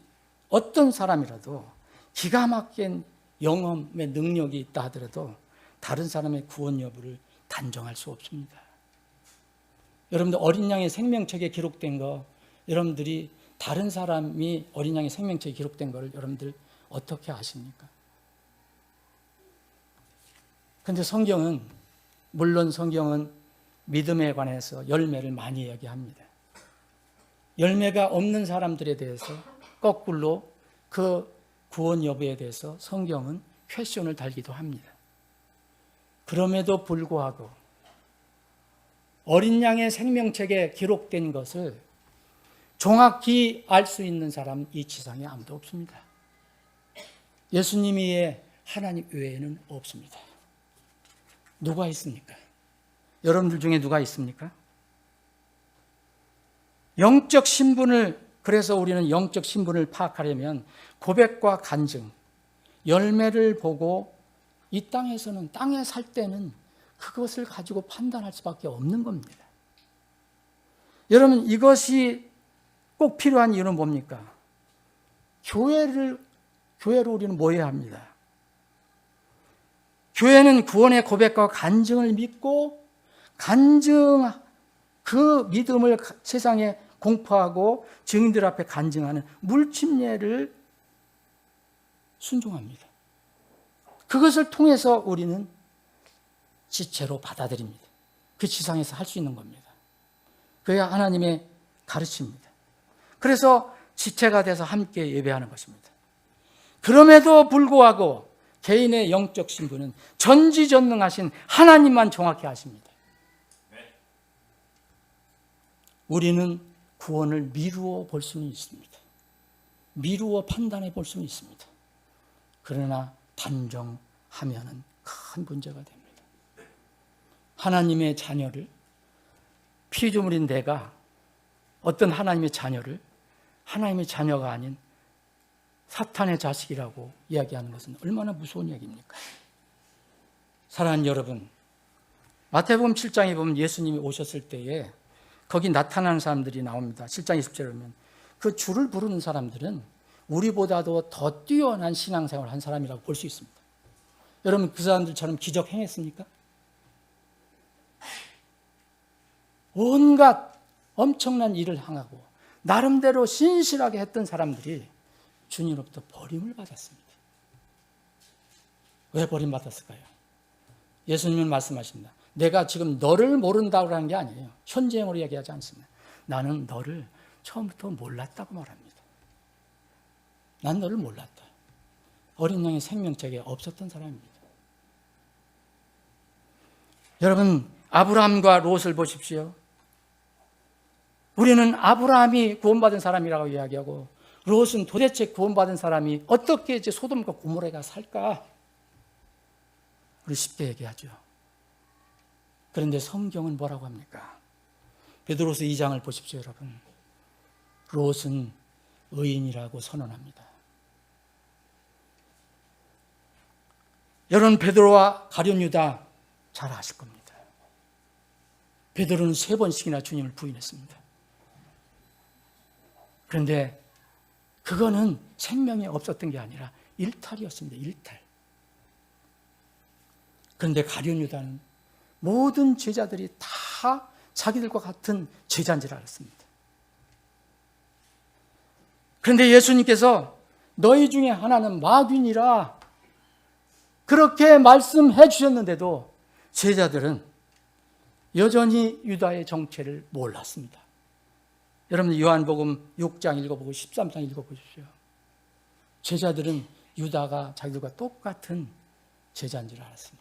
어떤 사람이라도 기가 막힌 영험의 능력이 있다 하더라도 다른 사람의 구원 여부를 단정할 수 없습니다. 여러분들 어린 양의 생명책에 기록된 거 여러분들이 다른 사람이 어린 양의 생명책에 기록된 거를 여러분들 어떻게 아십니까? 그런데 성경은 물론 성경은 믿음에 관해서 열매를 많이 이야기합니다. 열매가 없는 사람들에 대해서 거꾸로 그 구원 여부에 대해서 성경은 퀘스천을 달기도 합니다. 그럼에도 불구하고 어린 양의 생명책에 기록된 것을 정확히 알 수 있는 사람 이 지상에 아무도 없습니다. 예수님 외에 하나님 외에는 없습니다. 누가 있습니까? 여러분들 중에 누가 있습니까? 영적 신분을 그래서 우리는 영적 신분을 파악하려면 고백과 간증, 열매를 보고 이 땅에서는 땅에 살 때는 그것을 가지고 판단할 수밖에 없는 겁니다. 여러분 이것이 꼭 필요한 이유는 뭡니까? 교회로 우리는 모여야 합니다. 교회는 구원의 고백과 간증을 믿고 그 믿음을 세상에 공포하고 증인들 앞에 간증하는 물침례를 순종합니다. 그것을 통해서 우리는 지체로 받아들입니다. 그 지상에서 할 수 있는 겁니다. 그게 하나님의 가르침입니다. 그래서 지체가 돼서 함께 예배하는 것입니다. 그럼에도 불구하고 개인의 영적 신분은 전지전능하신 하나님만 정확히 아십니다. 우리는 구원을 미루어 볼 수는 있습니다. 미루어 판단해 볼 수는 있습니다. 그러나 단정하면은 큰 문제가 됩니다. 하나님의 자녀를 피조물인 내가 어떤 하나님의 자녀를 하나님의 자녀가 아닌 사탄의 자식이라고 이야기하는 것은 얼마나 무서운 얘기입니까? 사랑하는 여러분, 마태복음 7장에 보면 예수님이 오셨을 때에 거기 나타나는 사람들이 나옵니다. 7장 20절에 보면 그 주를 부르는 사람들은 우리보다도 더 뛰어난 신앙생활을 한 사람이라고 볼 수 있습니다. 여러분 그 사람들처럼 기적 행했습니까? 온갖 엄청난 일을 행하고 나름대로 신실하게 했던 사람들이 주님으로부터 버림을 받았습니다. 왜 버림받았을까요? 예수님은 말씀하십니다. 내가 지금 너를 모른다고 하는 게 아니에요. 현재형으로 얘기하지 않습니다. 나는 너를 처음부터 몰랐다고 말합니다. 난 너를 몰랐다. 어린 양의 생명책에 없었던 사람입니다. 여러분 아브라함과 롯을 보십시오. 우리는 아브라함이 구원받은 사람이라고 이야기하고 롯은 도대체 구원받은 사람이 어떻게 이제 소돔과 고모라가 살까? 우리 쉽게 얘기하죠. 그런데 성경은 뭐라고 합니까? 베드로서 2장을 보십시오, 여러분. 롯은 의인이라고 선언합니다. 여러분, 베드로와 가룟 유다 잘 아실 겁니다. 베드로는 3번씩이나 주님을 부인했습니다. 그런데 그거는 생명이 없었던 게 아니라 일탈이었습니다. 일탈. 그런데 가룟 유다는 모든 제자들이 다 자기들과 같은 제자인 줄 알았습니다. 그런데 예수님께서 너희 중에 하나는 마귀니라 그렇게 말씀해 주셨는데도 제자들은 여전히 유다의 정체를 몰랐습니다. 여러분 요한복음 6장 읽어보고 13장 읽어보십시오. 제자들은 유다가 자기들과 똑같은 제자인 줄 알았습니다.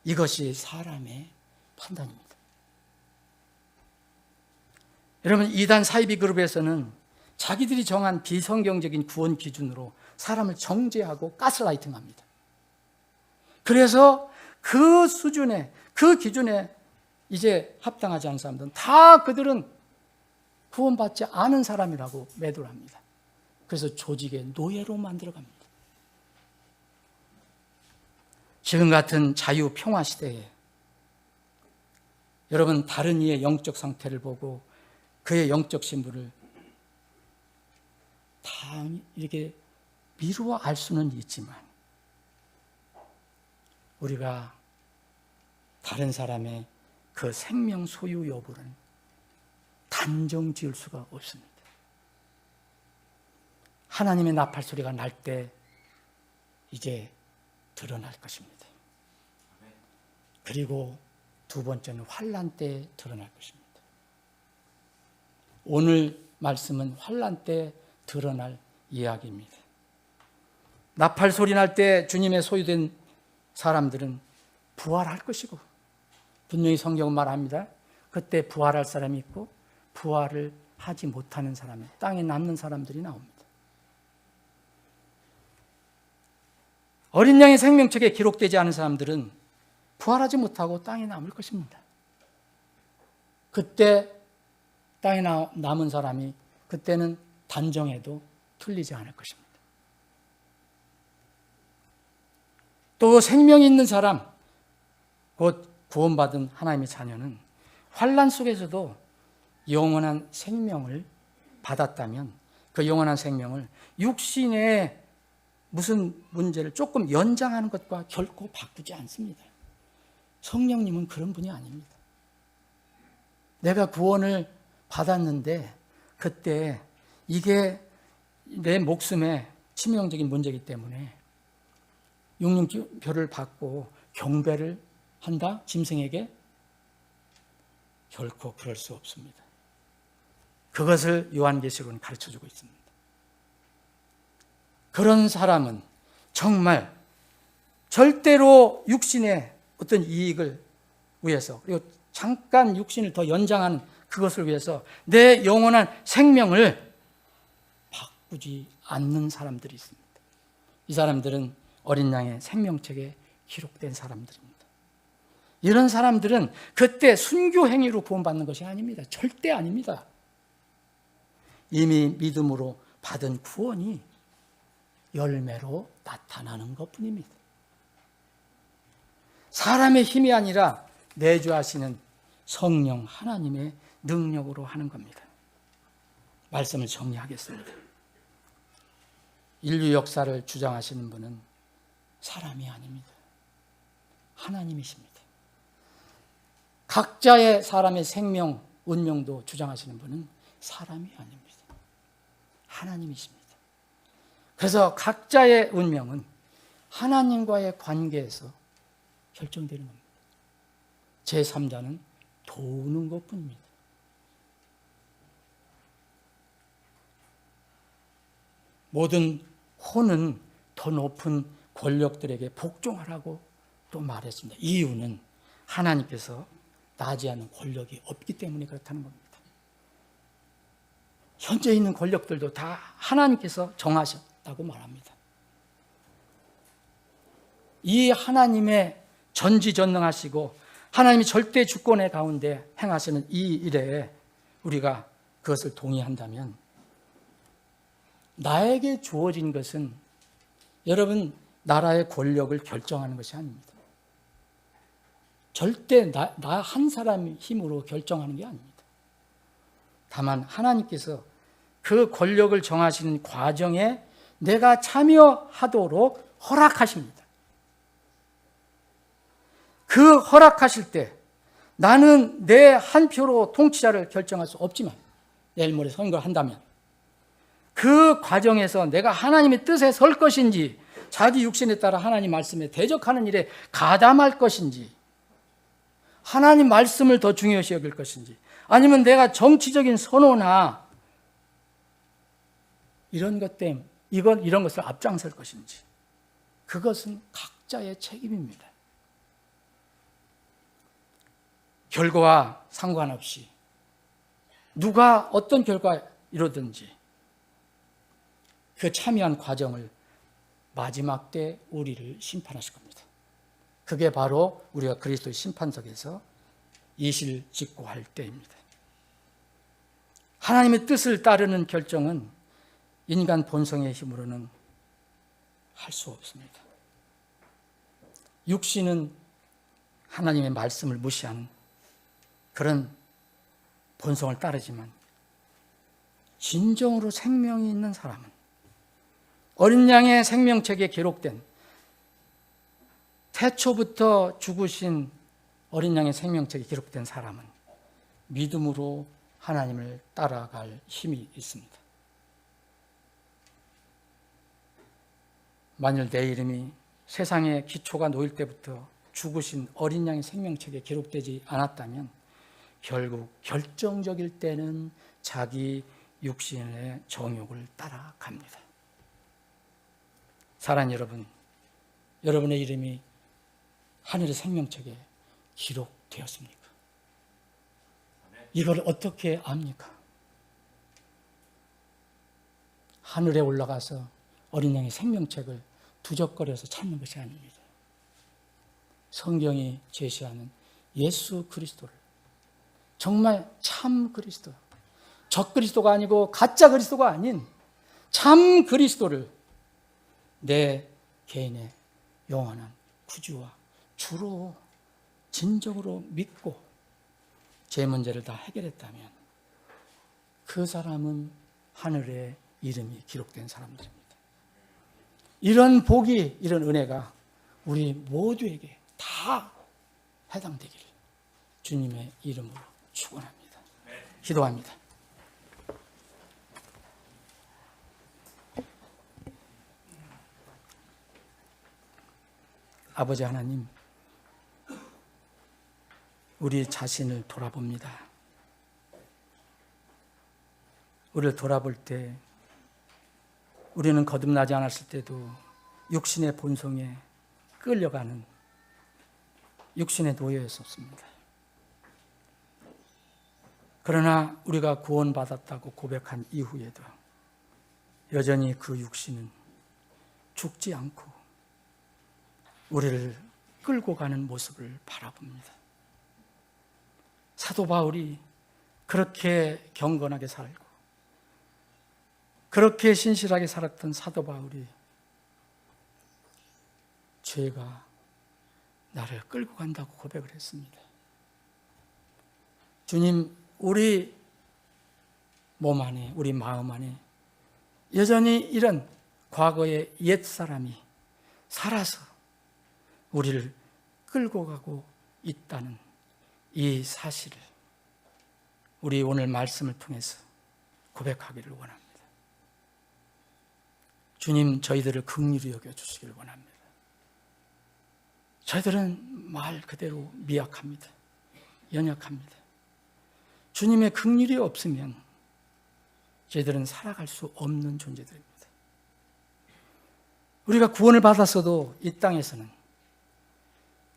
이것이 사람의 판단입니다. 여러분 이단 사이비 그룹에서는 자기들이 정한 비성경적인 구원 기준으로 사람을 정죄하고 가스라이팅합니다. 그래서 그 수준에 그 기준에 이제 합당하지 않은 사람들은 다 그들은 구원받지 않은 사람이라고 매도를 합니다. 그래서 조직의 노예로 만들어갑니다. 지금 같은 자유 평화 시대에 여러분 다른 이의 영적 상태를 보고 그의 영적 신분을 다 이렇게 미루어 알 수는 있지만 우리가 다른 사람의 그 생명 소유 여부를 단정 지을 수가 없습니다. 하나님의 나팔 소리가 날 때 이제 드러날 것입니다. 그리고 두 번째는 환난 때 드러날 것입니다. 오늘 말씀은 환난 때 드러날 이야기입니다. 나팔 소리 날 때 주님의 소유된 사람들은 부활할 것이고 분명히 성경은 말합니다. 그때 부활할 사람이 있고 부활을 하지 못하는 사람, 땅에 남는 사람들이 나옵니다. 어린 양의 생명책에 기록되지 않은 사람들은 부활하지 못하고 땅에 남을 것입니다. 그때 땅에 남은 사람이 그때는 단정해도 틀리지 않을 것입니다. 또 생명이 있는 사람, 곧 구원받은 하나님의 자녀는 환난 속에서도 영원한 생명을 받았다면 그 영원한 생명을 육신의 무슨 문제를 조금 연장하는 것과 결코 바꾸지 않습니다. 성령님은 그런 분이 아닙니다. 내가 구원을 받았는데 그때 이게 내 목숨에 치명적인 문제이기 때문에 육륜표를 받고 경배를 한다? 짐승에게? 결코 그럴 수 없습니다. 그것을 요한계시록은 가르쳐주고 있습니다. 그런 사람은 정말 절대로 육신의 어떤 이익을 위해서 그리고 잠깐 육신을 더 연장하는 그것을 위해서 내 영원한 생명을 바꾸지 않는 사람들이 있습니다. 이 사람들은 어린 양의 생명책에 기록된 사람들입니다. 이런 사람들은 그때 순교 행위로 구원받는 것이 아닙니다. 절대 아닙니다. 이미 믿음으로 받은 구원이 열매로 나타나는 것뿐입니다. 사람의 힘이 아니라 내주하시는 성령 하나님의 능력으로 하는 겁니다. 말씀을 정리하겠습니다. 인류 역사를 주장하시는 분은 사람이 아닙니다. 하나님이십니다. 각자의 사람의 생명, 운명도 주장하시는 분은 사람이 아닙니다. 하나님이십니다. 그래서 각자의 운명은 하나님과의 관계에서 결정되는 겁니다. 제3자는 도우는 것뿐입니다. 모든 혼은 더 높은 권력들에게 복종하라고 또 말했습니다. 이유는 하나님께서 나지 않은 권력이 없기 때문에 그렇다는 겁니다. 현재 있는 권력들도 다 하나님께서 정하셨다고 말합니다. 이 하나님의 전지전능하시고 하나님이 절대 주권의 가운데 행하시는 이 일에 우리가 그것을 동의한다면 나에게 주어진 것은 여러분 나라의 권력을 결정하는 것이 아닙니다. 절대 나 한 사람의 힘으로 결정하는 게 아닙니다. 다만 하나님께서 그 권력을 정하시는 과정에 내가 참여하도록 허락하십니다. 그 허락하실 때 나는 내 한 표로 통치자를 결정할 수 없지만 내일 모레 선거를 한다면 그 과정에서 내가 하나님의 뜻에 설 것인지 자기 육신에 따라 하나님 말씀에 대적하는 일에 가담할 것인지 하나님 말씀을 더 중요시 여길 것인지 아니면 내가 정치적인 선호나 이런 것 때문에 이런 것을 앞장설 것인지 그것은 각자의 책임입니다. 결과와 상관없이 누가 어떤 결과 이루든지 그 참여한 과정을 마지막 때 우리를 심판하실 겁니다. 그게 바로 우리가 그리스도의 심판석에서 이실직고할 때입니다. 하나님의 뜻을 따르는 결정은 인간 본성의 힘으로는 할 수 없습니다. 육신은 하나님의 말씀을 무시하는 그런 본성을 따르지만 진정으로 생명이 있는 사람은 어린 양의 생명책에 기록된 태초부터 죽으신 어린 양의 생명책에 기록된 사람은 믿음으로 하나님을 따라갈 힘이 있습니다. 만일 내 이름이 세상의 기초가 놓일 때부터 죽으신 어린 양의 생명책에 기록되지 않았다면 결국 결정적일 때는 자기 육신의 정욕을 따라갑니다. 사랑하는 여러분, 여러분의 이름이 하늘의 생명책에 기록되었습니까? 이걸 어떻게 압니까? 하늘에 올라가서 어린 양의 생명책을 두적거려서 찾는 것이 아닙니다. 성경이 제시하는 예수 그리스도를 정말 참 그리스도, 적 그리스도가 아니고 가짜 그리스도가 아닌 참 그리스도를 내 개인의 영원한 구주와 주로 진정으로 믿고 제 문제를 다 해결했다면 그 사람은 하늘에 이름이 기록된 사람들입니다. 이런 복이, 이런 은혜가 우리 모두에게 다 해당되기를 주님의 이름으로 축원합니다. 기도합니다. 아버지 하나님, 우리 자신을 돌아봅니다. 우리를 돌아볼 때 우리는 거듭나지 않았을 때도 육신의 본성에 끌려가는 육신의 노예였었습니다. 그러나 우리가 구원받았다고 고백한 이후에도 여전히 그 육신은 죽지 않고 우리를 끌고 가는 모습을 바라봅니다. 사도 바울이 그렇게 경건하게 살고 그렇게 신실하게 살았던 사도 바울이 죄가 나를 끌고 간다고 고백을 했습니다. 주님, 우리 몸 안에, 우리 마음 안에 여전히 이런 과거의 옛사람이 살아서 우리를 끌고 가고 있다는 이 사실을 우리 오늘 말씀을 통해서 고백하기를 원합니다. 주님, 저희들을 긍휼히 여겨주시기를 원합니다. 저희들은 말 그대로 미약합니다. 연약합니다. 주님의 긍휼이 없으면 저희들은 살아갈 수 없는 존재들입니다. 우리가 구원을 받았어도 이 땅에서는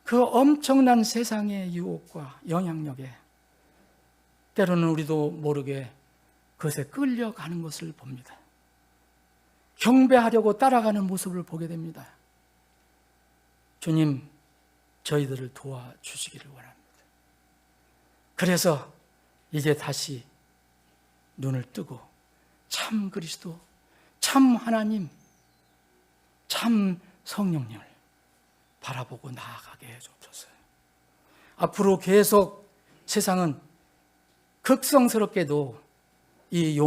그 엄청난 세상의 유혹과 영향력에 때로는 우리도 모르게 그것에 끌려가는 것을 봅니다. 경배하려고 따라가는 모습을 보게 됩니다. 주님, 저희들을 도와주시기를 원합니다. 그래서 이제 다시 눈을 뜨고 참 그리스도, 참 하나님, 참 성령님을 바라보고 나아가게 해주옵소서. 앞으로 계속 세상은 극성스럽게도 이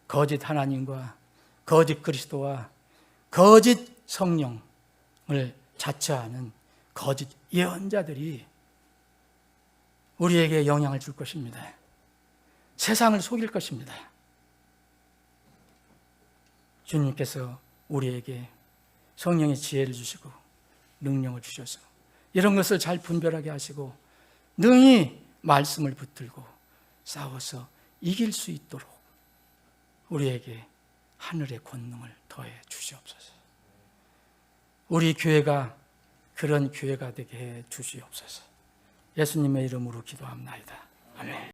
거짓 하나님과 거짓 그리스도와 거짓 성령을 자처하는 거짓 예언자들이 우리에게 영향을 줄 것입니다. 세상을 속일 것입니다. 주님께서 우리에게 성령의 지혜를 주시고 능력을 주셔서 이런 것을 잘 분별하게 하시고 능히 말씀을 붙들고 싸워서 이길 수 있도록 우리에게 하늘의 권능을 더해 주시옵소서. 우리 교회가 그런 교회가 되게 해 주시옵소서. 예수님의 이름으로 기도합나이다. 아멘.